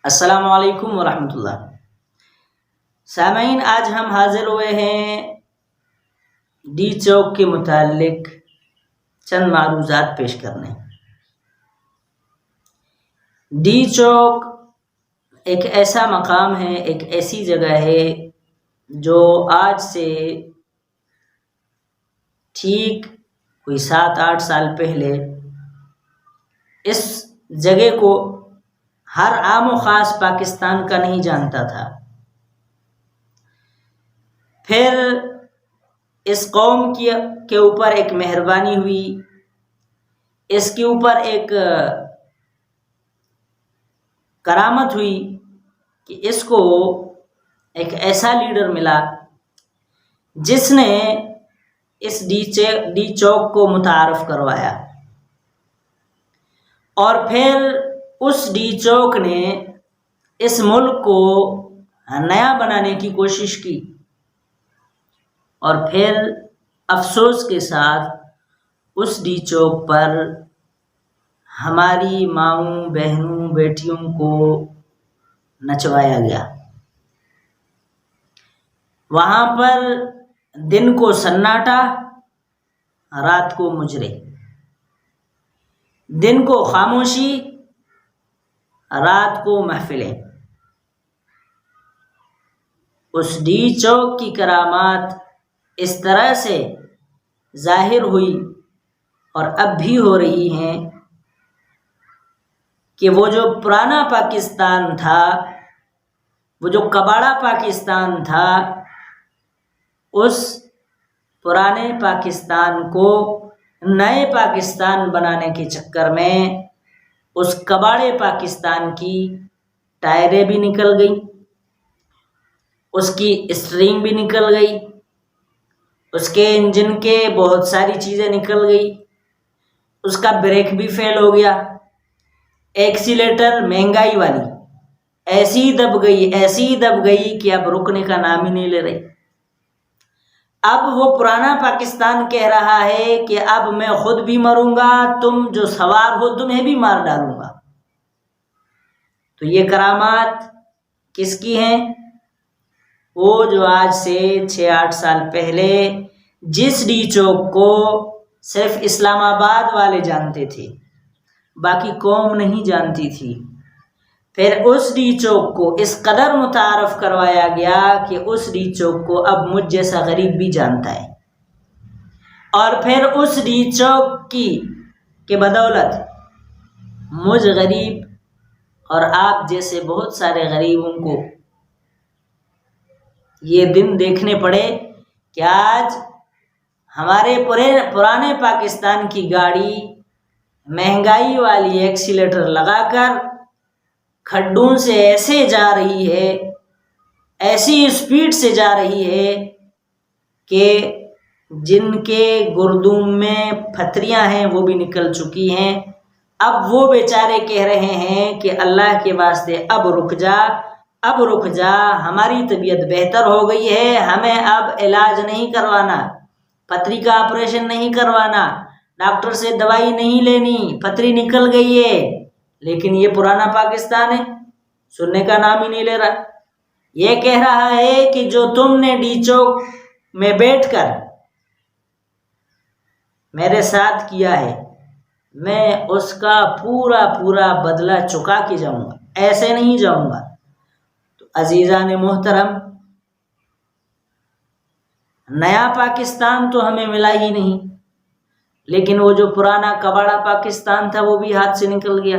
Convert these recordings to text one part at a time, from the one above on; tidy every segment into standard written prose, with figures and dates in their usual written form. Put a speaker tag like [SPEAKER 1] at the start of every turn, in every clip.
[SPEAKER 1] السلام علیکم ورحمۃ اللہ۔ سامعین، آج ہم حاضر ہوئے ہیں ڈی چوک کے متعلق چند معروضات پیش کرنے۔ ڈی چوک ایک ایسا مقام ہے، ایک ایسی جگہ ہے جو آج سے ٹھیک کوئی 7-8 سال پہلے اس جگہ کو ہر عام و خاص پاکستان کا نہیں جانتا تھا۔ پھر اس قوم کے اوپر ایک مہربانی ہوئی، اس کے اوپر ایک کرامت ہوئی کہ اس کو ایک ایسا لیڈر ملا جس نے اس ڈی چوک کو متعارف کروایا، اور پھر اس ڈی چوک نے اس ملک کو نیا بنانے کی کوشش کی، اور پھر افسوس کے ساتھ اس ڈی چوک پر ہماری ماؤں، بہنوں، بیٹیوں کو نچوایا گیا۔ وہاں پر دن کو سناٹا، رات کو مجرے، دن کو خاموشی، رات کو محفلیں۔ اس ڈی چوک کی کرامات اس طرح سے ظاہر ہوئی اور اب بھی ہو رہی ہیں کہ وہ جو پرانا پاکستان تھا، وہ جو کباڑا پاکستان تھا، اس پرانے پاکستان کو نئے پاکستان بنانے کے چکر میں اس کباڑے پاکستان کی ٹائریں بھی نکل گئی، اس کی اسٹرنگ بھی نکل گئی، اس کے انجن کے بہت ساری چیزیں نکل گئی، اس کا بریک بھی فیل ہو گیا، ایکسیلیٹر مہنگائی والی ایسی دب گئی کہ اب رکنے کا نام ہی نہیں لے رہی۔ اب وہ پرانا پاکستان کہہ رہا ہے کہ اب میں خود بھی مروں گا، تم جو سوار ہو تمہیں بھی مار ڈالوں گا۔ تو یہ کرامات کس کی ہیں؟ وہ جو آج سے 6-8 سال پہلے جس ڈی چوک کو صرف اسلام آباد والے جانتے تھے، باقی قوم نہیں جانتی تھی، پھر اس ڈی چوک کو اس قدر متعارف کروایا گیا کہ اس ڈی چوک کو اب مجھ جیسا غریب بھی جانتا ہے، اور پھر اس ڈی چوک کی بدولت مجھ غریب اور آپ جیسے بہت سارے غریبوں کو یہ دن دیکھنے پڑے کہ آج ہمارے پرانے پاکستان کی گاڑی مہنگائی والی ایکسیلیٹر لگا کر کھڈوں سے ایسے جا رہی ہے، ایسی اسپیڈ سے جا رہی ہے کہ جن کے گردوں میں پھتریاں ہیں وہ بھی نکل چکی ہیں۔ اب وہ بیچارے کہہ رہے ہیں کہ اللہ کے واسطے اب رک جا، ہماری طبیعت بہتر ہو گئی ہے، ہمیں اب علاج نہیں کروانا، پتھری کا آپریشن نہیں کروانا، ڈاکٹر سے دوائی نہیں لینی، پتھری نکل گئی ہے۔ لیکن یہ پرانا پاکستان ہے، سننے کا نام ہی نہیں لے رہا۔ یہ کہہ رہا ہے کہ جو تم نے ڈی چوک میں بیٹھ کر میرے ساتھ کیا ہے، میں اس کا پورا بدلہ چکا کے جاؤں گا، ایسے نہیں جاؤں گا۔ تو عزیزان محترم، نیا پاکستان تو ہمیں ملا ہی نہیں، لیکن وہ جو پرانا کباڑا پاکستان تھا وہ بھی ہاتھ سے نکل گیا۔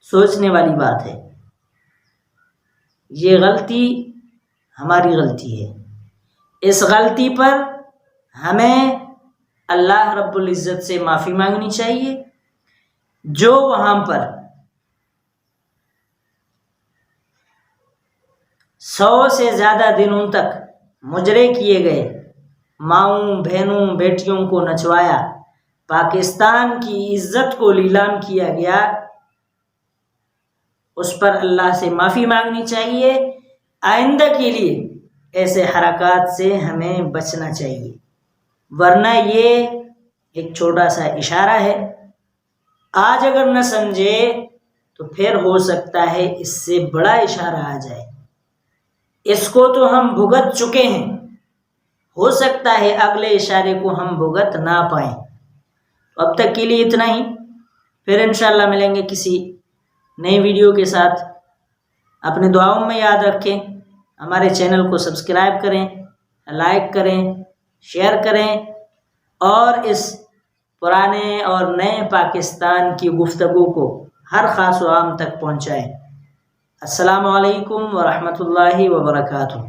[SPEAKER 1] سوچنے والی بات ہے، یہ غلطی ہماری غلطی ہے۔ اس غلطی پر ہمیں اللہ رب العزت سے معافی مانگنی چاہیے۔ جو وہاں پر 100 سے زیادہ دنوں تک مجرے کیے گئے، ماؤں، بہنوں، بیٹیوں کو نچوایا، پاکستان کی عزت کو لیلام کیا گیا، اس پر اللہ سے معافی مانگنی چاہیے۔ آئندہ کے لیے ایسے حرکات سے ہمیں بچنا چاہیے، ورنہ یہ ایک چھوٹا سا اشارہ ہے۔ آج اگر نہ سمجھے تو پھر ہو سکتا ہے اس سے بڑا اشارہ آ جائے۔ اس کو تو ہم بھگت چکے ہیں، ہو سکتا ہے اگلے اشارے کو ہم بھگت نہ پائیں۔ تو اب تک کے لیے اتنا ہی، پھر انشاءاللہ ملیں گے کسی نئی ویڈیو کے ساتھ۔ اپنے دعاؤں میں یاد رکھیں، ہمارے چینل کو سبسکرائب کریں، لائک کریں، شیئر کریں اور اس پرانے اور نئے پاکستان کی گفتگو کو ہر خاص و عام تک پہنچائیں۔ السلام علیکم ورحمۃ اللہ وبرکاتہ۔